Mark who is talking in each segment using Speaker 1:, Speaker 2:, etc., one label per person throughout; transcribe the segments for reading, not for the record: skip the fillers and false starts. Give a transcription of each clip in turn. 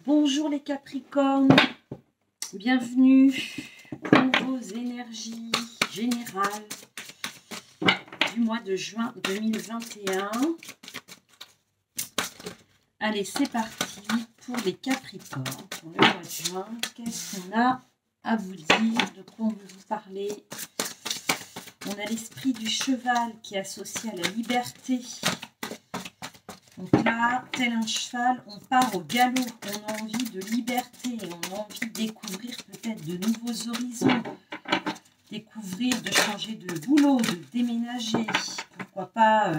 Speaker 1: Bonjour les Capricornes, bienvenue pour vos énergies générales du mois de juin 2021. Allez, c'est parti pour les Capricornes. Pour le mois de juin, qu'est-ce qu'on a à vous dire? De quoi on veut vous parler? On a l'esprit du cheval qui est associé à la liberté. Donc là, tel un cheval, on part au galop, on a envie de liberté, on a envie de découvrir peut-être de nouveaux horizons, découvrir, de changer de boulot, de déménager, pourquoi pas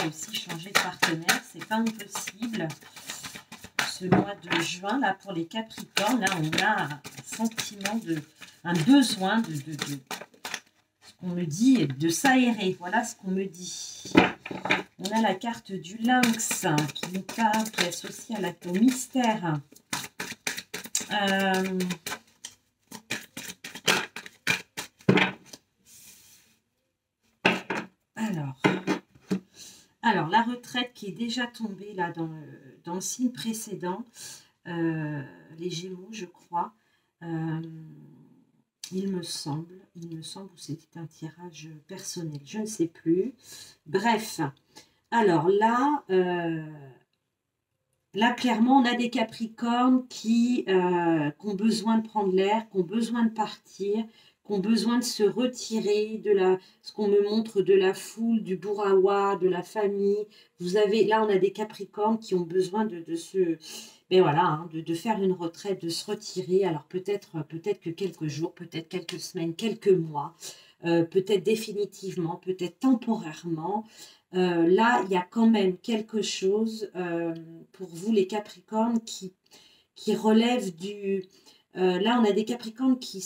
Speaker 1: aussi changer de partenaire, c'est pas impossible. Ce mois de juin, là, pour les Capricornes, là, on a un sentiment un besoin de ce qu'on me dit, de s'aérer, voilà ce qu'on me dit. On a la carte du lynx qui nous parle, qui est associée au mystère. Alors, la retraite qui est déjà tombée là dans le signe précédent, les Gémeaux, je crois. Il me semble, ou c'était un tirage personnel, je ne sais plus. Bref, alors là, clairement, on a des Capricornes qui ont besoin de prendre l'air, qui ont besoin de partir, qui ont besoin de se retirer de ce qu'on me montre de la foule, du bourrawa, de la famille. Là, on a des Capricornes qui ont besoin de se... Mais voilà, hein, de faire une retraite, de se retirer. Alors peut-être que quelques jours, peut-être quelques semaines, quelques mois, peut-être définitivement, peut-être temporairement. Là, il y a quand même quelque chose pour vous, les Capricornes, qui relève du... là, on a des Capricornes qui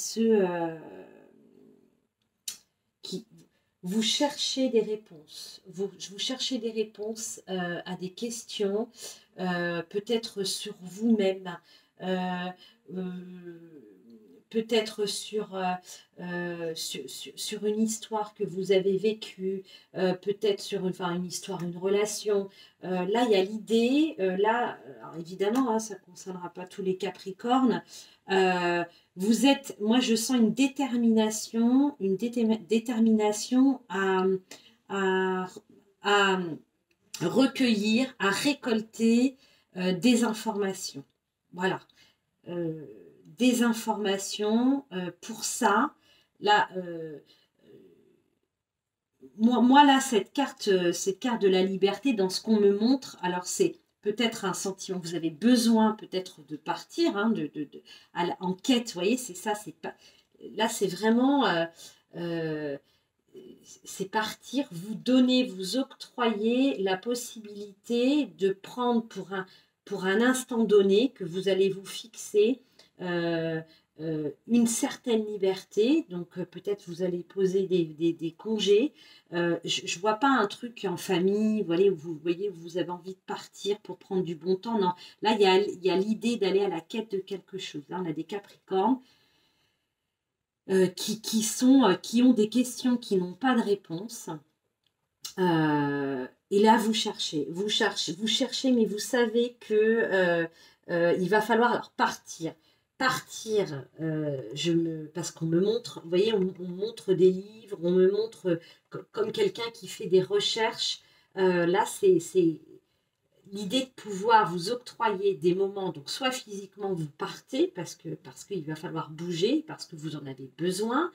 Speaker 1: vous cherchez des réponses. Vous cherchez des réponses à des questions, peut-être sur vous-même, peut-être sur une histoire que vous avez vécue, peut-être sur une histoire, une relation. Là, il y a l'idée, alors évidemment, hein, ça ne concernera pas tous les Capricornes. Moi je sens une détermination à recueillir, à récolter des informations. Voilà. Des informations pour ça. Là, moi là, cette carte de la liberté, dans ce qu'on me montre, alors c'est peut-être un sentiment, vous avez besoin peut-être de partir, hein, en quête, vous voyez, c'est ça, c'est pas... Là, c'est vraiment... c'est partir, vous donner, vous octroyer la possibilité de prendre pour un instant donné que vous allez vous fixer une certaine liberté. Donc peut-être vous allez poser des congés. Je ne vois pas un truc en famille, vous voyez, vous avez envie de partir pour prendre du bon temps. Non, là, il y a l'idée d'aller à la quête de quelque chose. Là, on a des Capricornes qui ont des questions qui n'ont pas de réponse. Et là, vous cherchez, mais vous savez que il va falloir alors partir. Parce qu'on me montre, vous voyez, on montre des livres, on me montre comme quelqu'un qui fait des recherches. Là, c'est l'idée de pouvoir vous octroyer des moments, donc soit physiquement vous partez parce qu'il va falloir bouger, parce que vous en avez besoin,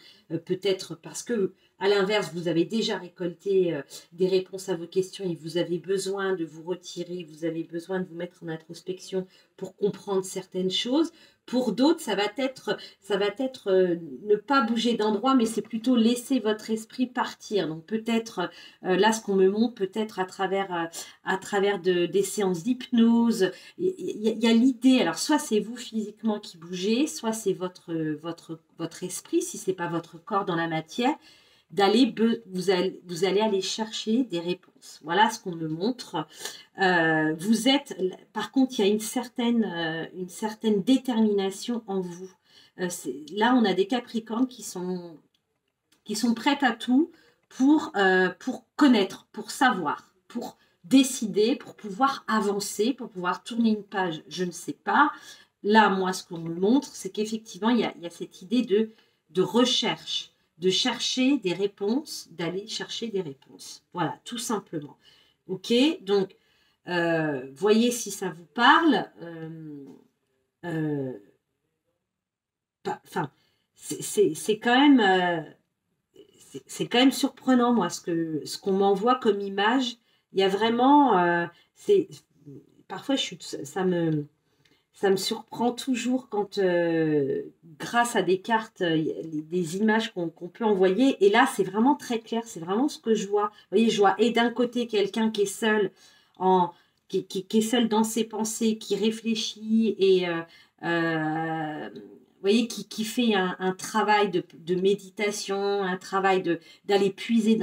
Speaker 1: peut-être parce que à l'inverse vous avez déjà récolté des réponses à vos questions et vous avez besoin de vous retirer, vous avez besoin de vous mettre en introspection pour comprendre certaines choses. Pour d'autres, ça va être ne pas bouger d'endroit, mais c'est plutôt laisser votre esprit partir. Donc peut-être, là, ce qu'on me montre, peut-être à travers des séances d'hypnose, il y a l'idée, alors soit c'est vous physiquement qui bougez, soit c'est votre esprit, si ce n'est pas votre corps dans la matière, vous allez aller chercher des réponses. Voilà ce qu'on me montre. Par contre, il y a une certaine détermination en vous. Là, on a des Capricornes qui sont prêtes à tout pour connaître, pour savoir, pour décider, pour pouvoir avancer, pour pouvoir tourner une page, je ne sais pas. Là, moi, ce qu'on me montre, c'est qu'effectivement, il y a cette idée de recherche, de chercher des réponses, d'aller chercher des réponses. Voilà, tout simplement. OK, donc, voyez si ça vous parle. Enfin, c'est quand même, c'est quand même surprenant, moi, ce qu'on m'envoie comme image. Il y a vraiment, parfois, ça me surprend toujours quand, grâce à des cartes, il y a des images qu'on peut envoyer. Et là, c'est vraiment très clair. C'est vraiment ce que je vois. Vous voyez, je vois et d'un côté quelqu'un qui est seul, qui est seul dans ses pensées, qui réfléchit et vous voyez, qui fait un travail de méditation, un travail d'aller puiser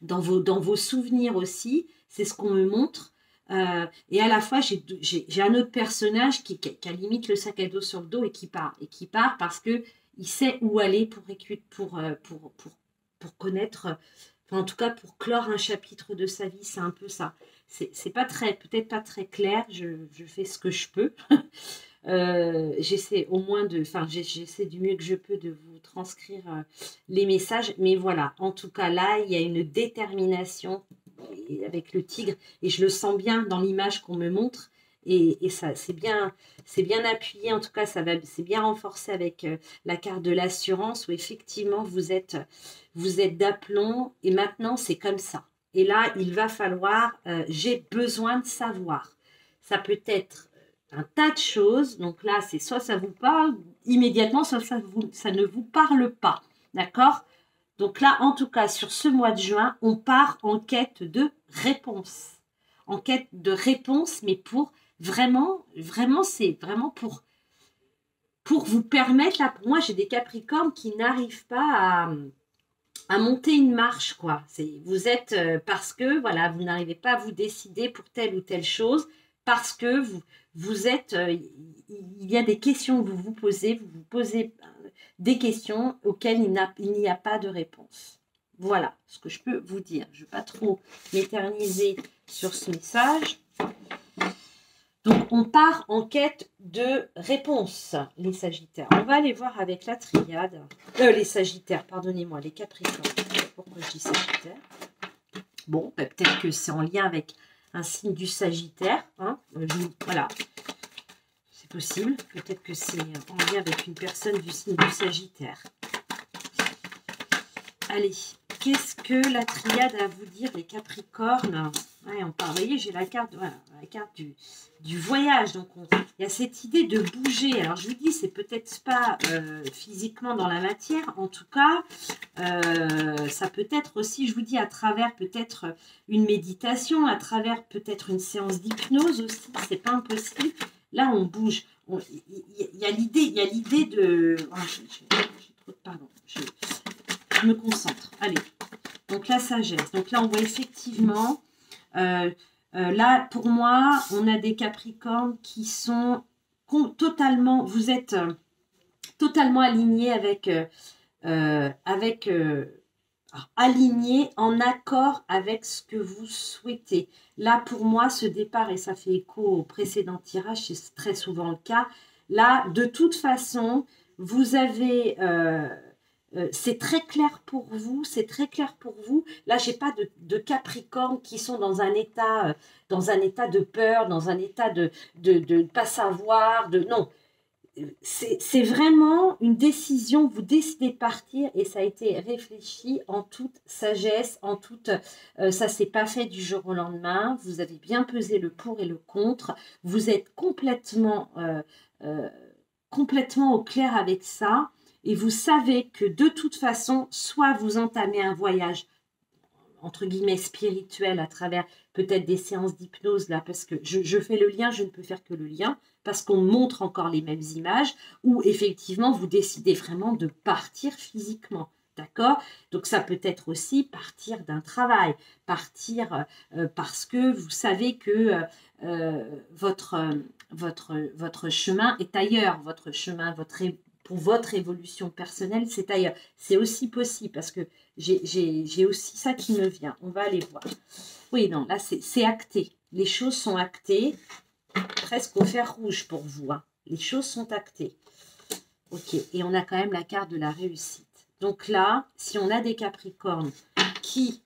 Speaker 1: dans vos souvenirs aussi. C'est ce qu'on me montre. Et à la fois, j'ai un autre personnage qui a limite le sac à dos sur le dos et qui part. Et qui part parce qu'il sait où aller pour connaître, enfin, en tout cas pour clore un chapitre de sa vie. C'est un peu ça. C'est pas peut-être pas très clair. Je fais ce que je peux. J'essaie au moins j'essaie du mieux que je peux de vous transcrire les messages. Mais voilà, en tout cas, là, il y a une détermination avec le tigre et je le sens bien dans l'image qu'on me montre. Et ça, c'est bien appuyé. En tout cas, c'est bien renforcé avec la carte de l'assurance où effectivement, vous êtes d'aplomb et maintenant, c'est comme ça. Et là, il va falloir, j'ai besoin de savoir. Ça peut être un tas de choses. Donc là, c'est soit ça vous parle immédiatement, soit ça ne vous parle pas. D'accord? Donc là, en tout cas, sur ce mois de juin, on part en quête de réponse. En quête de réponse, mais pour vraiment, c'est vraiment pour vous permettre, là, pour moi, j'ai des Capricornes qui n'arrivent pas à monter une marche, quoi. Vous êtes, parce que, voilà, vous n'arrivez pas à vous décider pour telle ou telle chose, parce que vous êtes, il y a des questions que vous vous posez des questions auxquelles il n'y a pas de réponse. Voilà ce que je peux vous dire. Je ne vais pas trop m'éterniser sur ce message. Donc, on part en quête de réponses, les Sagittaires. On va aller voir avec la triade. Les Sagittaires, pardonnez-moi, les Capricornes. Pourquoi je dis Sagittaire? Bon, peut-être que c'est en lien avec un signe du Sagittaire. Hein. Voilà. C'est possible. Peut-être que c'est en lien avec une personne du signe du Sagittaire. Allez, qu'est-ce que la triade a à vous dire, les Capricornes? Ouais, on parle, vous voyez, j'ai la carte, voilà, la carte du voyage. Donc, il y a cette idée de bouger. Alors, je vous dis, c'est peut-être pas physiquement dans la matière. En tout cas, ça peut être aussi, je vous dis, à travers peut-être une méditation, à travers peut-être une séance d'hypnose aussi. C'est pas impossible. Là, on bouge. Il y a l'idée de... Oh, j'ai trop de... Pardon. Je me concentre. Allez. Donc, la sagesse. Donc là, on voit effectivement... là, pour moi, on a des Capricornes qui sont totalement... Vous êtes totalement alignés alignés en accord avec ce que vous souhaitez. Là, pour moi, ce départ, et ça fait écho au précédent tirage, c'est très souvent le cas. Là, de toute façon, vous avez... c'est très clair pour vous, c'est très clair pour vous. Là, j'ai pas de Capricorne qui sont dans un état de peur, dans un état de ne pas savoir, non. C'est vraiment une décision, vous décidez de partir et ça a été réfléchi en toute sagesse, ça s'est pas fait du jour au lendemain, vous avez bien pesé le pour et le contre, vous êtes complètement au clair avec ça. Et vous savez que de toute façon, soit vous entamez un voyage, entre guillemets, spirituel à travers peut-être des séances d'hypnose, là, parce que je fais le lien, je ne peux faire que le lien, parce qu'on montre encore les mêmes images, ou effectivement, vous décidez vraiment de partir physiquement. D'accord? Donc, ça peut être aussi partir d'un travail, partir parce que vous savez que votre chemin est ailleurs, votre chemin, pour votre évolution personnelle, c'est ailleurs. C'est aussi possible parce que j'ai aussi ça qui me vient. On va aller voir. Oui, non, là, c'est acté. Les choses sont actées, presque au fer rouge pour vous. Hein. Les choses sont actées. Ok, et on a quand même la carte de la réussite. Donc là, si on a des Capricornes qui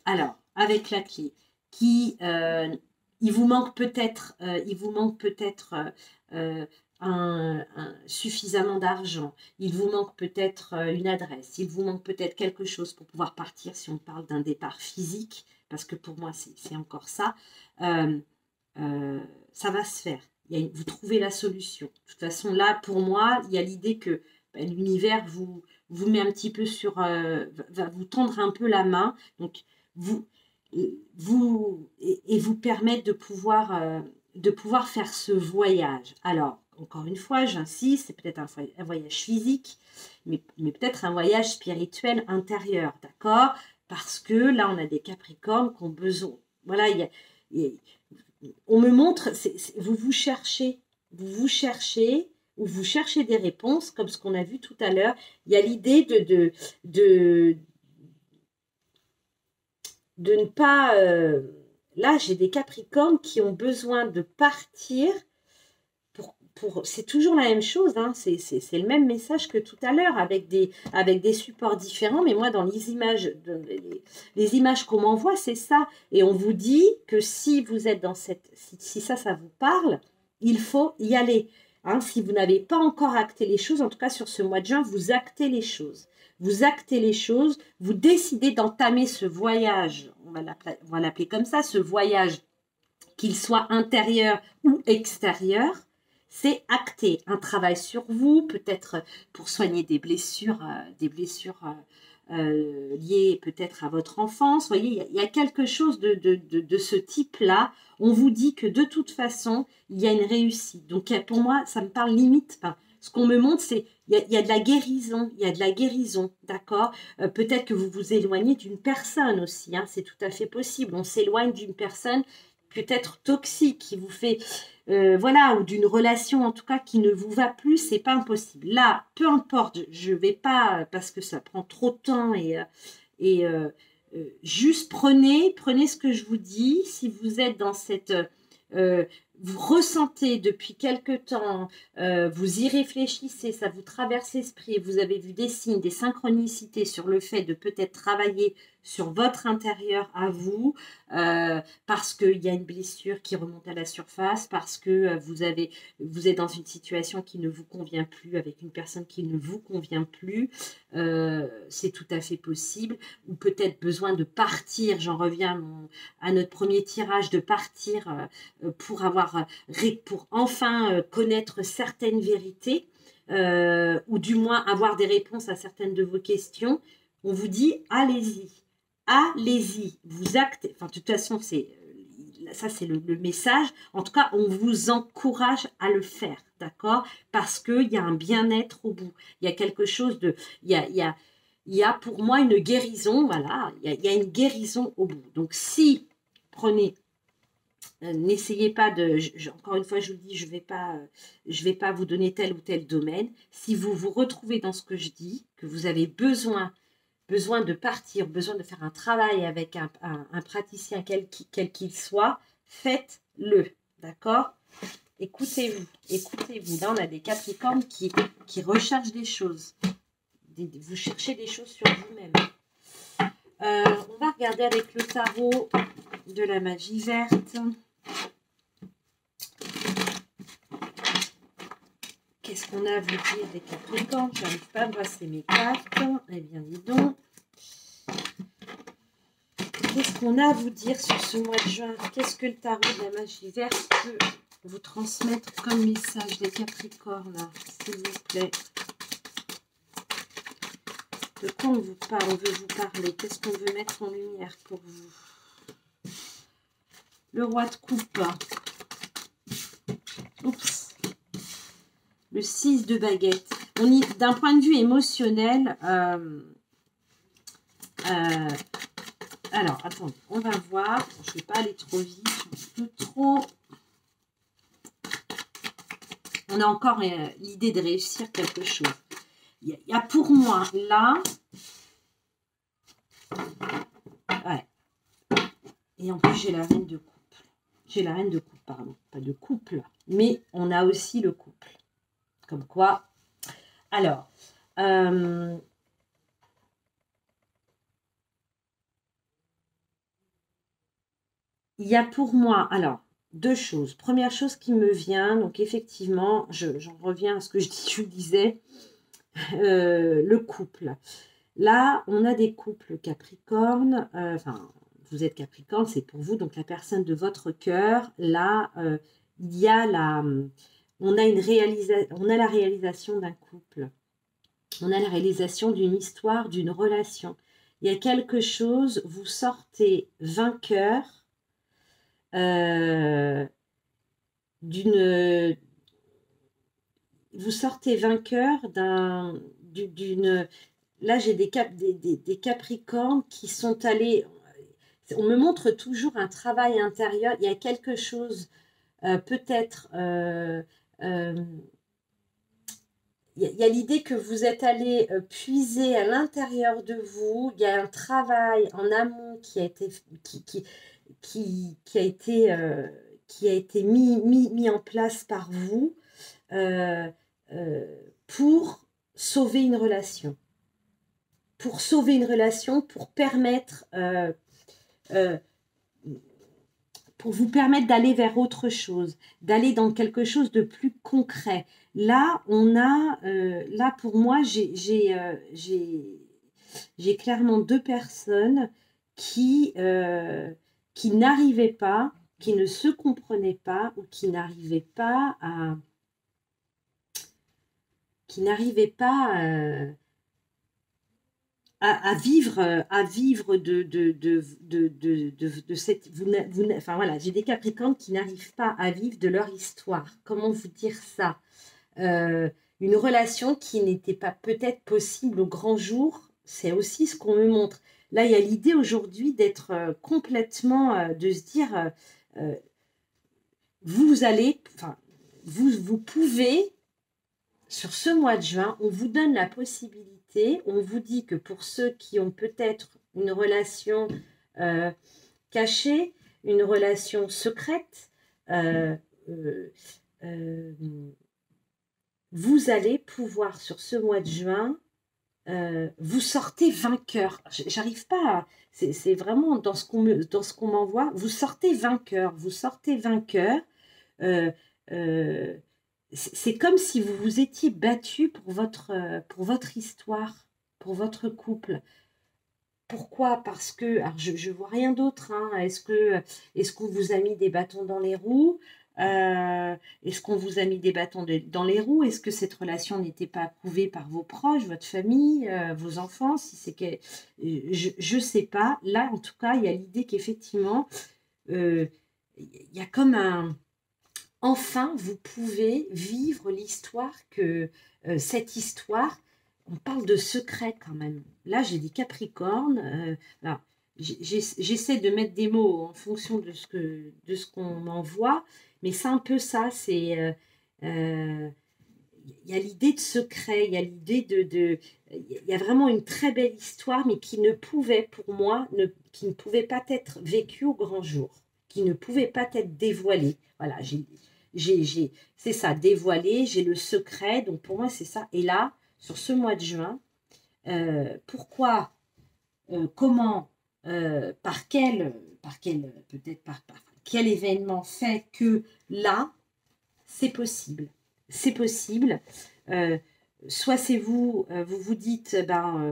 Speaker 1: alors, avec la clé, il vous manque peut-être suffisamment d'argent, il vous manque peut-être une adresse, il vous manque peut-être quelque chose pour pouvoir partir si on parle d'un départ physique, parce que pour moi c'est encore ça, ça va se faire. Vous trouvez la solution. De toute façon, là, pour moi, il y a l'idée que l'univers vous met un petit peu va vous tendre un peu la main, donc vous permettre de pouvoir faire ce voyage. Alors, encore une fois, j'insiste, c'est peut-être un voyage physique, mais peut-être un voyage spirituel intérieur, d'accord? Parce que là, on a des Capricornes qui ont besoin. Voilà, on me montre, vous cherchez, ou vous cherchez des réponses, comme ce qu'on a vu tout à l'heure. Il y a l'idée de ne pas... là, j'ai des Capricornes qui ont besoin de partir. C'est toujours la même chose, hein. C'est le même message que tout à l'heure, avec des supports différents. Mais moi, dans les images, les images qu'on m'envoie, c'est ça. Et on vous dit que si vous êtes dans si ça vous parle, il faut y aller. Hein, si vous n'avez pas encore acté les choses, en tout cas sur ce mois de juin, vous actez les choses. Vous actez les choses, vous décidez d'entamer ce voyage, on va l'appeler comme ça, ce voyage, qu'il soit intérieur ou extérieur, c'est acté. Un travail sur vous, peut-être pour soigner des blessures liées peut-être à votre enfance. Vous voyez, il y a quelque chose de ce type-là. On vous dit que de toute façon, il y a une réussite. Donc pour moi, ça me parle limite. Enfin, ce qu'on me montre, c'est il y a de la guérison, il y a de la guérison, d'accord. Peut-être que vous vous éloignez d'une personne aussi, hein, c'est tout à fait possible. On s'éloigne d'une personne peut-être toxique, qui vous fait, voilà, ou d'une relation en tout cas qui ne vous va plus, c'est pas impossible. Là, peu importe, je vais pas, parce que ça prend trop de temps, et juste prenez ce que je vous dis. Si vous êtes dans cette... vous ressentez depuis quelque temps, vous y réfléchissez, ça vous traverse l'esprit, et vous avez vu des signes, des synchronicités sur le fait de peut-être travailler sur votre intérieur à vous, parce qu'il y a une blessure qui remonte à la surface, parce que vous êtes dans une situation qui ne vous convient plus, avec une personne qui ne vous convient plus, c'est tout à fait possible, ou peut-être besoin de partir, j'en reviens à notre premier tirage, de partir pour enfin connaître certaines vérités, ou du moins avoir des réponses à certaines de vos questions. On vous dit allez-y, vous actez. Enfin, de toute façon, ça c'est le message. En tout cas, on vous encourage à le faire, d'accord? Parce qu'il y a un bien-être au bout. Il y a quelque chose de... Il y a pour moi une guérison, voilà. Il y a une guérison au bout. Donc, si, prenez... n'essayez pas encore une fois, je vous le dis, je vais pas vous donner tel ou tel domaine. Si vous vous retrouvez dans ce que je dis, que vous avez besoin de partir, besoin de faire un travail avec un praticien quel qu'il soit, faites-le, d'accord? Écoutez-vous. Là, on a des Capricornes qui recherchent des choses. Vous cherchez des choses sur vous-même. On va regarder avec le tarot de la magie verte. Qu'est-ce qu'on a à vous dire des Capricornes? Je n'arrive pas à brasser mes cartes. Eh bien, dis donc. Qu'est-ce qu'on a à vous dire sur ce mois de juin? Qu'est-ce que le tarot de la magie verte peut vous transmettre comme message des Capricornes, s'il vous plaît? De quoi on vous parle? On veut vous parler. Qu'est-ce qu'on veut mettre en lumière pour vous? Le roi de coupe. Oups. Le 6 de baguette. D'un point de vue émotionnel, alors, attendez, on va voir. Je ne vais pas aller trop vite. Un peu trop. On a encore l'idée de réussir quelque chose. Il y a pour moi, là... Ouais. Et en plus, j'ai la reine de coupe. J'ai la reine de coupe, pardon. Pas de couple, mais on a aussi le couple. Comme quoi... Alors... il y a pour moi... Alors... Deux choses. Première chose qui me vient, donc effectivement, j'en reviens à ce que je disais, le couple. Là, on a des couples Capricorne, enfin, vous êtes Capricorne, c'est pour vous, donc la personne de votre cœur. Là, il y a on a la réalisation d'un couple, on a la réalisation d'une histoire, d'une relation. Il y a quelque chose, vous sortez vainqueur vous sortez vainqueur d'une... Là, j'ai des Capricornes qui sont allés... On me montre toujours un travail intérieur. Il y a quelque chose, peut-être... il y a l'idée que vous êtes allé puiser à l'intérieur de vous. Il y a un travail en amont qui a été... qui a été mis en place par vous pour sauver une relation. Pour sauver une relation, pour vous permettre d'aller vers autre chose, d'aller dans quelque chose de plus concret. Là, on a, là pour moi, j'ai clairement deux personnes qui n'arrivaient pas, qui ne se comprenaient pas ou qui n'arrivaient pas à vivre de cette... enfin voilà, j'ai des Capricornes qui n'arrivent pas à vivre de leur histoire. Comment vous dire ça? Une relation qui n'était pas peut-être possible au grand jour, c'est aussi ce qu'on me montre. Là, il y a l'idée aujourd'hui d'être complètement, de se dire, vous allez, enfin, vous pouvez, sur ce mois de juin, on vous donne la possibilité, on vous dit que pour ceux qui ont peut-être une relation cachée, une relation secrète, vous allez pouvoir, sur ce mois de juin, vous sortez vainqueur. J'arrive pas à... C'est vraiment dans ce qu'on m'envoie. Vous sortez vainqueur. Vous sortez vainqueur. C'est comme si vous vous étiez battu pour votre histoire, pour votre couple. Pourquoi? Parce que, alors je vois rien d'autre, hein. Est-ce qu'on vous a mis des bâtons dans les roues? Est-ce qu'on vous a mis des bâtons dans les roues? Est-ce que cette relation n'était pas approuvée par vos proches, votre famille, vos enfants? Si c'est que, je ne sais pas. Là, en tout cas, il y a l'idée qu'effectivement, il y a comme un... Enfin, vous pouvez vivre l'histoire que... cette histoire, on parle de secret quand même. Là, j'ai des Capricornes. Alors, j'essaie de mettre des mots en fonction de ce qu'on m'envoie, mais c'est un peu ça. Il y a l'idée de secret, il y a l'idée il y a vraiment une très belle histoire, mais qui ne pouvait, pour moi, qui ne pouvait pas être vécue au grand jour, qui ne pouvait pas être dévoilée. Voilà, c'est ça, dévoilé, j'ai le secret, donc pour moi, c'est ça. Et là, sur ce mois de juin, pourquoi, comment, par quel quel événement fait que là, c'est possible. C'est possible. Soit c'est vous, vous vous dites,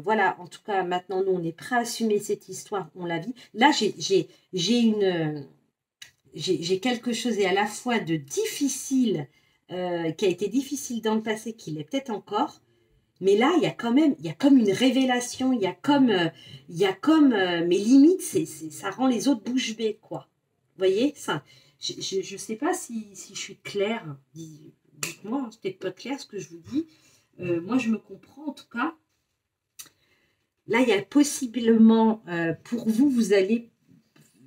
Speaker 1: voilà, en tout cas, maintenant, nous, on est prêt à assumer cette histoire, on la vit. Là, j'ai quelque chose et à la fois de difficile, qui a été difficile dans le passé, qui l'est peut-être encore. Mais là, il y a comme une révélation, il y a comme mes limites, ça rend les autres bouche bée, quoi. Vous voyez ça? Je ne sais pas si je suis claire. Dites-moi, hein, c'est peut-être pas clair ce que je vous dis. Moi, je me comprends en tout cas. Là, il y a possiblement, pour vous, vous allez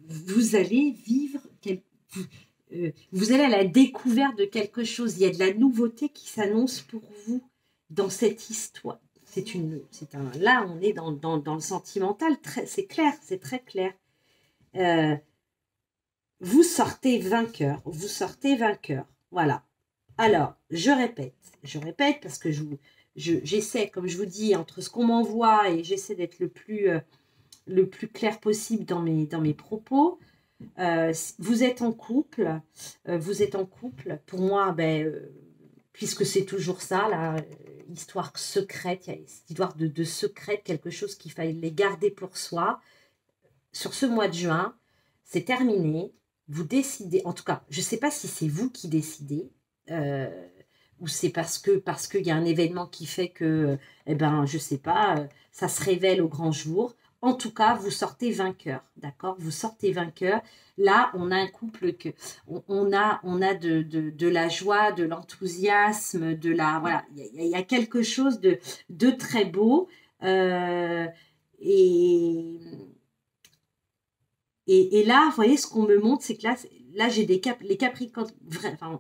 Speaker 1: vivre vous allez à la découverte de quelque chose. Il y a de la nouveauté qui s'annonce pour vous dans cette histoire. Là, on est dans le sentimental. C'est clair, c'est très clair. Vous sortez vainqueur. Vous sortez vainqueur. Voilà. Alors, je répète parce que j'essaie, comme je vous dis, entre ce qu'on m'envoie et j'essaie d'être le plus clair possible dans mes propos. Vous êtes en couple. Pour moi, puisque c'est toujours ça, là, histoire secrète, il y a cette histoire de secret, quelque chose qu'il fallait garder pour soi. Sur ce mois de juin, c'est terminé. Vous décidez, en tout cas, je ne sais pas si c'est vous qui décidez, ou c'est parce qu'il y a un événement qui fait que, je ne sais pas, ça se révèle au grand jour. En tout cas, vous sortez vainqueur, d'accord? Vous sortez vainqueur. Là, on a un couple on a de la joie, de l'enthousiasme, voilà, il y a quelque chose de très beau. Et là, vous voyez, ce qu'on me montre, c'est que là j'ai des Capricornes,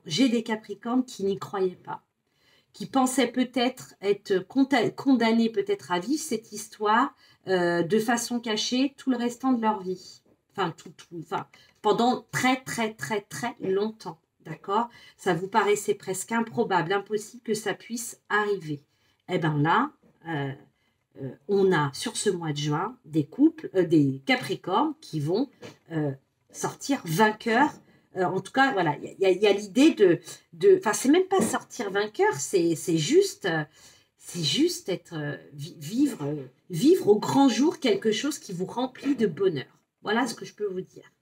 Speaker 1: j'ai des Capricornes qui n'y croyaient pas, qui pensaient peut-être être condamnés peut-être à vivre cette histoire de façon cachée tout le restant de leur vie. Pendant très, très, très, très longtemps. D'accord? Ça vous paraissait presque improbable, impossible que ça puisse arriver. Eh bien là, on a sur ce mois de juin des des Capricornes qui vont sortir vainqueurs. En tout cas, voilà, il y a l'idée c'est même pas sortir vainqueur, c'est juste être vivre au grand jour quelque chose qui vous remplit de bonheur. Voilà ce que je peux vous dire.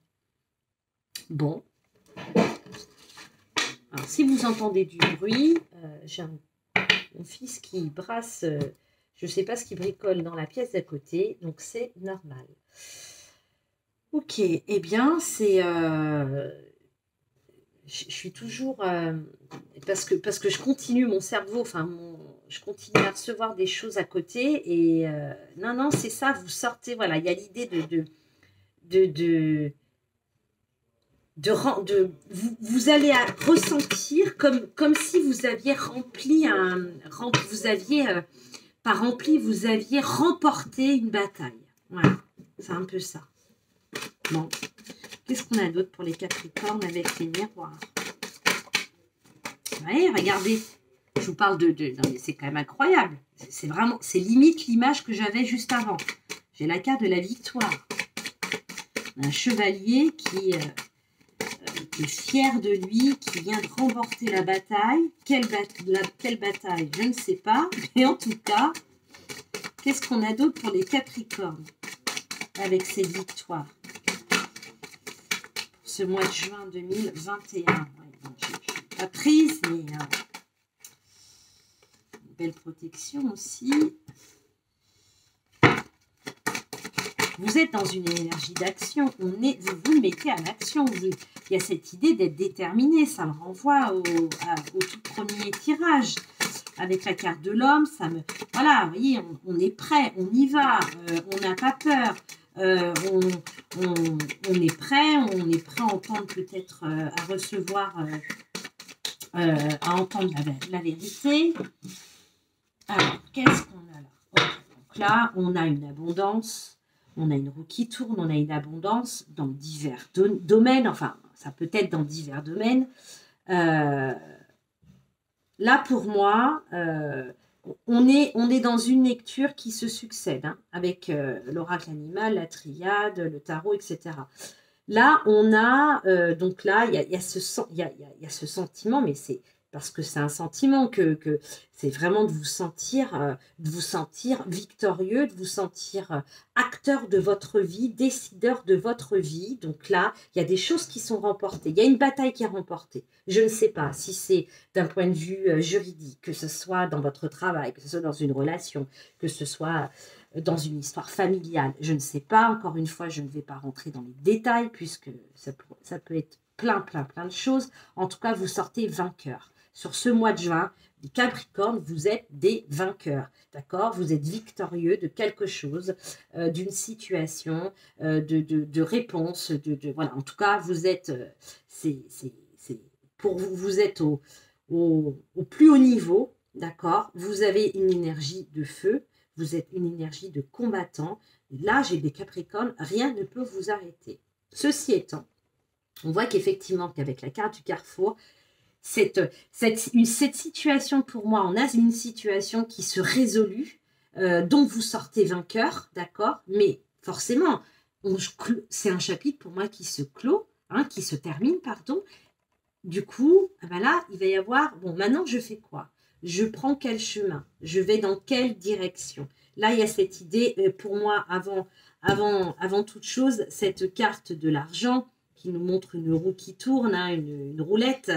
Speaker 1: Bon. Alors, si vous entendez du bruit, j'ai mon fils qui brasse. Je ne sais pas ce qu'il bricole dans la pièce d'à côté, donc c'est normal. Ok, eh bien, c'est... je suis toujours... parce que je continue mon cerveau, je continue à recevoir des choses à côté. Et non, c'est ça, vous sortez, voilà, il y a l'idée vous allez ressentir comme si vous aviez vous aviez remporté une bataille. Voilà, c'est un peu ça. Bon, qu'est-ce qu'on a d'autre pour les Capricornes avec les miroirs? Ouais, regardez, je vous parle non, mais c'est quand même incroyable. C'est limite l'image que j'avais juste avant. J'ai la carte de la victoire. Un chevalier qui est fier de lui, qui vient de remporter la bataille. Quelle bataille? Je ne sais pas. Mais en tout cas, qu'est-ce qu'on a d'autre pour les Capricornes avec ces victoires? Ce mois de juin 2021. Ouais, je n'ai pas prise, mais une belle protection aussi. Vous êtes dans une énergie d'action. Vous vous mettez à l'action. Il y a cette idée d'être déterminé. Ça me renvoie au tout premier tirage. Avec la carte de l'homme, voilà, vous voyez, on est prêt, on y va, on n'a pas peur. On est prêt à entendre peut-être, à recevoir, à entendre la vérité. Alors, qu'est-ce qu'on a là? Donc là, on a une abondance. On a une roue qui tourne, on a une abondance dans divers domaines. Enfin, ça peut être dans divers domaines. Là, pour moi, on est dans une lecture qui se succède, hein, avec l'oracle animal, la triade, le tarot, etc. Là, on a, donc là, il y a ce sentiment, mais c'est parce que c'est un sentiment que c'est vraiment de vous sentir victorieux, de vous sentir acteur de votre vie, décideur de votre vie. Donc là, il y a des choses qui sont remportées. Il y a une bataille qui est remportée. Je ne sais pas si c'est d'un point de vue juridique, que ce soit dans votre travail, que ce soit dans une relation, que ce soit dans une histoire familiale. Je ne sais pas. Encore une fois, je ne vais pas rentrer dans les détails puisque ça peut être plein de choses. En tout cas, vous sortez vainqueur. sur ce mois de juin, les Capricornes, vous êtes des vainqueurs, d'accord? Vous êtes victorieux de quelque chose, d'une situation, de réponse, voilà. En tout cas, vous êtes, pour vous, vous êtes au plus haut niveau, d'accord? Vous avez une énergie de feu, vous êtes une énergie de combattant. Là, j'ai des Capricornes, rien ne peut vous arrêter. Ceci étant, on voit qu'effectivement, qu'avec la carte du carrefour, cette situation pour moi, on a une situation qui se résolue, dont vous sortez vainqueur, d'accord? Mais forcément, c'est un chapitre pour moi qui se clôt, hein, qui se termine, pardon. Du coup, ben là, il va y avoir, bon, maintenant, je fais quoi? Je prends quel chemin? Je vais dans quelle direction? Là, il y a cette idée, pour moi, avant toute chose, cette carte de l'argent qui nous montre une roue qui tourne, hein, une roulette.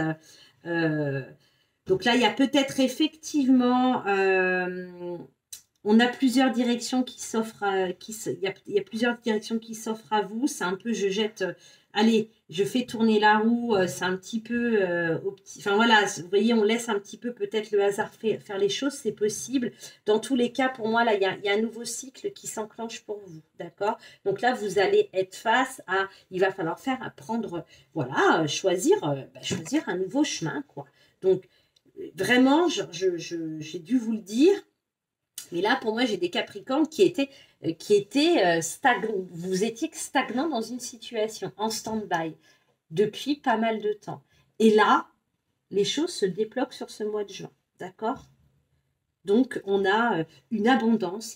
Speaker 1: Donc là, il y a peut-être effectivement, on a plusieurs directions qui s'offrent, il y a plusieurs directions qui s'offrent à vous. C'est un peu, je jette, allez, je fais tourner la roue. C'est un petit peu, enfin voilà, vous voyez, on laisse un petit peu peut-être le hasard faire les choses, c'est possible. Dans tous les cas, pour moi, là, il y a un nouveau cycle qui s'enclenche pour vous, d'accord? Donc là, vous allez être face à, il va falloir prendre, voilà, choisir un nouveau chemin, quoi. Donc vraiment, j'ai dû vous le dire. Mais là, pour moi, j'ai des Capricornes qui étaient stagnants. Vous étiez stagnant dans une situation, en stand-by, depuis pas mal de temps. Et là, les choses se débloquent sur ce mois de juin. D'accord? Donc, on a une abondance.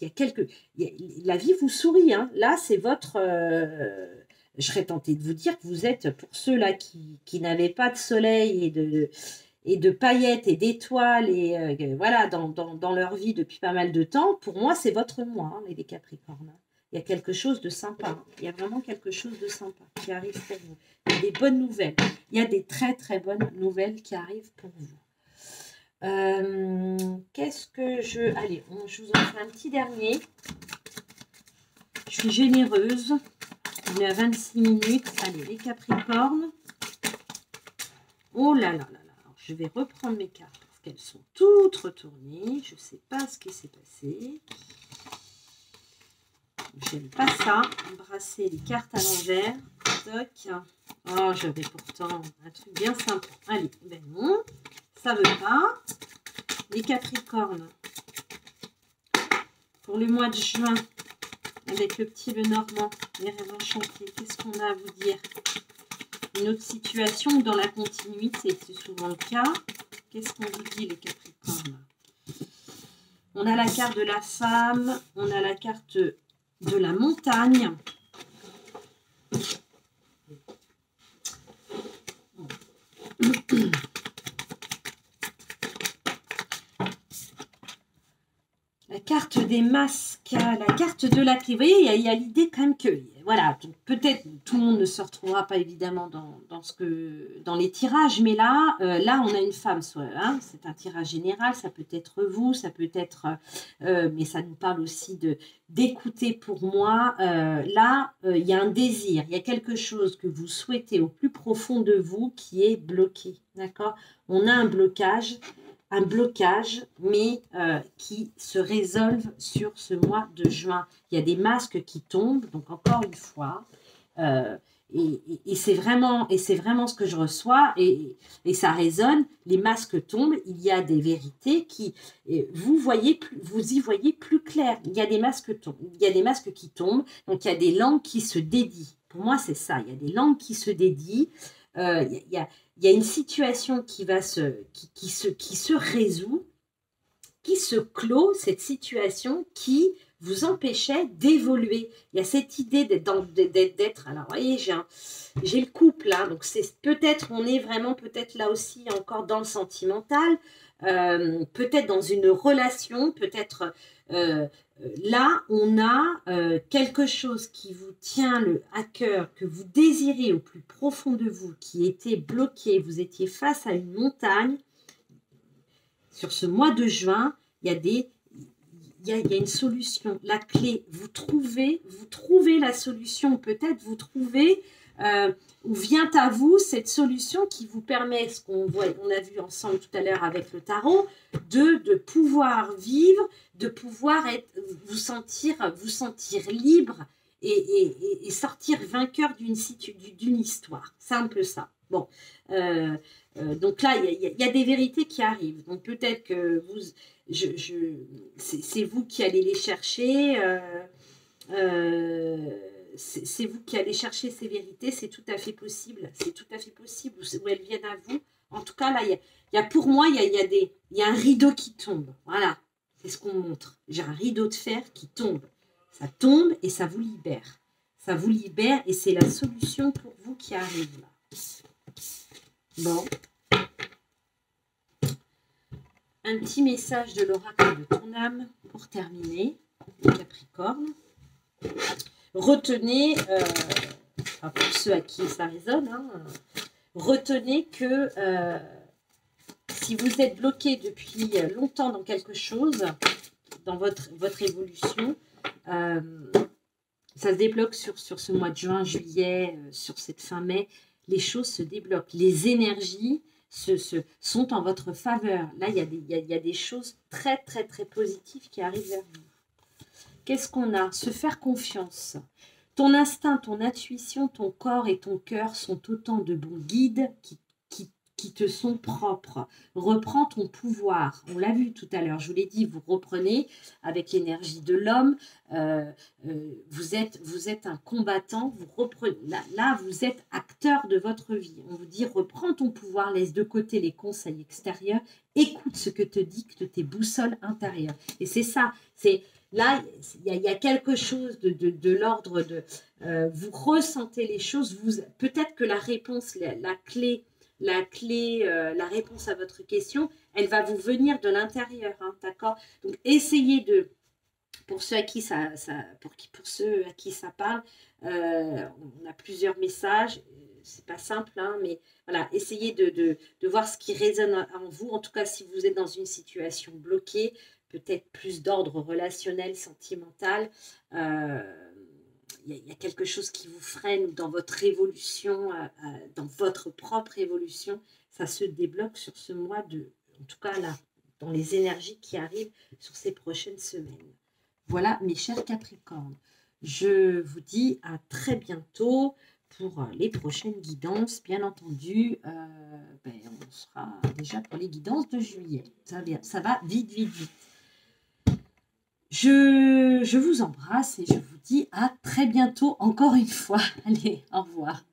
Speaker 1: La vie vous sourit. Hein. Là, c'est votre... je serais tentée de vous dire que vous êtes, pour ceux-là qui n'avaient pas de soleil et de paillettes et d'étoiles et voilà, dans leur vie depuis pas mal de temps, pour moi, c'est votre mois, hein, les Capricornes. Il y a quelque chose de sympa. Hein. Il y a vraiment quelque chose de sympa qui arrive pour vous. Il y a des bonnes nouvelles. Il y a des très, très bonnes nouvelles qui arrivent pour vous. Qu'est-ce que je... Allez, je vous en fais un petit dernier. Je suis généreuse. On est à 26 minutes. Allez, les Capricornes. Oh là là là. Je vais reprendre mes cartes parce qu'elles sont toutes retournées. Je ne sais pas ce qui s'est passé. J'aime pas ça. Embrasser les cartes à l'envers. Toc. Oh, j'avais pourtant un truc bien simple. Allez, ben non. Ça ne veut pas. Les Capricornes. Pour le mois de juin, avec le petit Lenormand, les rêves enchantés, qu'est-ce qu'on a à vous dire? Une autre situation dans la continuité, c'est souvent le cas. Qu'est-ce qu'on vous dit, les Capricornes? On a la carte de la femme, on a la carte de la montagne. La carte des masques, la carte de la clé. Vous voyez, il y a l'idée quand même que, voilà, peut-être tout le monde ne se retrouvera pas évidemment dans les tirages, mais là, on a une femme, hein, c'est un tirage général, ça peut être vous, ça peut être, mais ça nous parle aussi d'écouter pour moi. Là, il y a un désir, il y a quelque chose que vous souhaitez au plus profond de vous qui est bloqué, d'accord? On a un blocage, mais qui se résolve sur ce mois de juin. Il y a des masques qui tombent, donc encore une fois, et c'est vraiment ce que je reçois, et ça résonne, les masques tombent, il y a des vérités vous y voyez plus clair. Il y a des masques qui tombent, donc il y a des langues qui se dédient. Pour moi, c'est ça, il y a des langues qui se dédient, il y a une situation qui se résout, qui se clôt, cette situation qui vous empêchait d'évoluer. Il y a cette idée d'être... Alors, vous voyez, j'ai le couple là, donc c'est peut-être, on est vraiment peut-être là aussi encore dans le sentimental, peut-être dans une relation, peut-être... là, on a quelque chose qui vous tient à cœur, que vous désirez au plus profond de vous, qui était bloqué, vous étiez face à une montagne. Sur ce mois de juin, il y a une solution, la clé. Vous trouvez la solution, peut-être vous trouvez où vient à vous cette solution qui vous permet, ce qu'on a vu ensemble tout à l'heure avec le tarot, de pouvoir vivre, de pouvoir vous sentir libre et sortir vainqueur d'une histoire. C'est un peu ça. Bon, donc là, il y a des vérités qui arrivent. Donc peut-être que c'est vous qui allez les chercher. C'est vous qui allez chercher ces vérités. C'est tout à fait possible. C'est tout à fait possible où elles viennent à vous. En tout cas, là, pour moi, il y a un rideau qui tombe. Voilà, c'est ce qu'on montre. J'ai un rideau de fer qui tombe. Ça tombe et ça vous libère. Ça vous libère et c'est la solution pour vous qui arrive là. Bon. Un petit message de l'oracle de ton âme pour terminer, les Capricornes. Retenez, pour ceux à qui ça résonne, retenez que si vous êtes bloqué depuis longtemps dans quelque chose, dans votre évolution, ça se débloque sur ce mois de juin, juillet, sur cette fin mai, les choses se débloquent. Les énergies sont en votre faveur. Là, il y a des choses très, très, très positives qui arrivent vers vous. Qu'est-ce qu'on a? Se faire confiance. Ton instinct, ton intuition, ton corps et ton cœur sont autant de bons guides qui te sont propres. Reprends ton pouvoir. On l'a vu tout à l'heure, je vous l'ai dit, vous reprenez avec l'énergie de l'homme. Vous êtes un combattant. Vous reprenez, là, vous êtes acteur de votre vie. On vous dit, reprends ton pouvoir, laisse de côté les conseils extérieurs, écoute ce que te dictent tes boussoles intérieures. Et c'est ça, là, il y a quelque chose de l'ordre de... vous ressentez les choses, peut-être que la réponse, la réponse à votre question, elle va vous venir de l'intérieur, d'accord? Donc, essayez pour ceux à qui ça parle, on a plusieurs messages, c'est pas simple, mais voilà, essayez de voir ce qui résonne en vous. En tout cas, si vous êtes dans une situation bloquée, peut-être plus d'ordre relationnel, sentimental, il y a quelque chose qui vous freine dans votre évolution, dans votre propre évolution, ça se débloque sur ce mois en tout cas là, dans les énergies qui arrivent sur ces prochaines semaines. Voilà, mes chers Capricornes. Je vous dis à très bientôt pour les prochaines guidances. Bien entendu, on sera déjà pour les guidances de juillet. Ça va vite, vite, vite. Je vous embrasse et je vous dis à très bientôt encore une fois. Allez, au revoir.